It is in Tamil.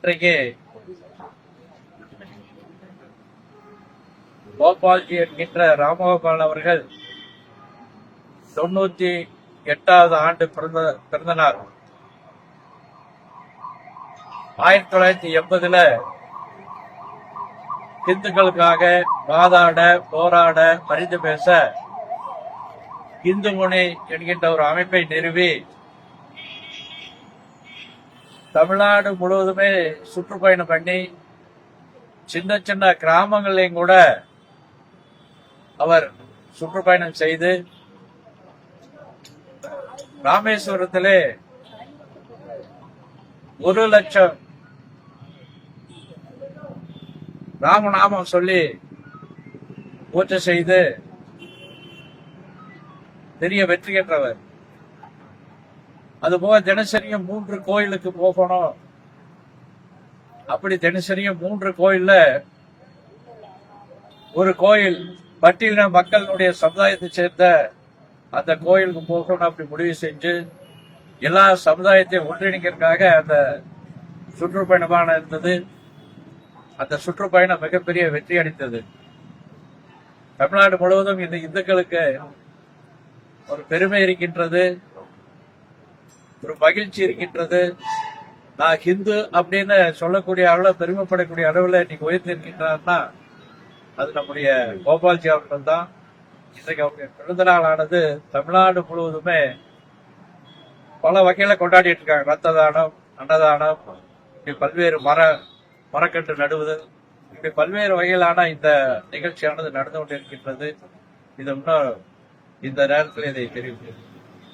இன்றைக்கு கோபால்ஜி என்கின்ற ராமகோபால் அவர்கள் 98வது ஆண்டு பிறந்த நாள். 1980ல இந்துக்களுக்காக வாதாட, போராட, பரிந்து பேச இந்து முனை என்கின்ற ஒரு அமைப்பை நிறுவி தமிழ்நாடு முழுவதுமே சுற்றுப்பயணம் பண்ணி சின்ன சின்ன கிராமங்களையும் கூட அவர் சுற்றுப்பயணம் செய்து ராமேஸ்வரத்திலே 1 லட்சம் ராமநாமம் சொல்லி பூஜை செய்து பெரிய வெற்றி பெற்றவர். அதுபோக தினசரியும் 3 கோயிலுக்கு போகணும். அப்படி தினசரியும் 3 கோயில்ல ஒரு கோயில் பட்டியலின மக்களுடைய சமுதாயத்தை சேர்ந்த அந்த கோயிலுக்கு போகணும் அப்படி முடிவு செஞ்சு எல்லா சமுதாயத்தையும் ஒன்றிணைக்கிறதுக்காக அந்த சுற்றுப்பயணமான இருந்தது. அந்த சுற்றுப்பயணம் மிகப்பெரிய வெற்றி அடைந்தது. தமிழ்நாடு முழுவதும் இந்த இந்துக்களுக்கு ஒரு பெருமை இருக்கின்றது, ஒரு மகிழ்ச்சி இருக்கின்றது. நான் ஹிந்து அப்படின்னு சொல்லக்கூடிய அளவில், பெருமைப்படக்கூடிய அளவில் இன்னைக்கு உயர்ந்திருக்கின்றார்னா அது நம்முடைய கோபால்ஜி அவர்கள் தான். இன்றைக்கு அவருடைய பிறந்த நாளானது தமிழ்நாடு முழுவதுமே பல வகையில கொண்டாடிட்டு இருக்காங்க. ரத்த தானம், அன்னதானம், இப்படி பல்வேறு மரக்கன்று நடுவுதல், இப்படி பல்வேறு வகையிலான இந்த நிகழ்ச்சியானது நடந்து கொண்டிருக்கின்றது. இது இன்னும் இந்த நேரத்தில் இதை தெரிவிக்கிறேன்.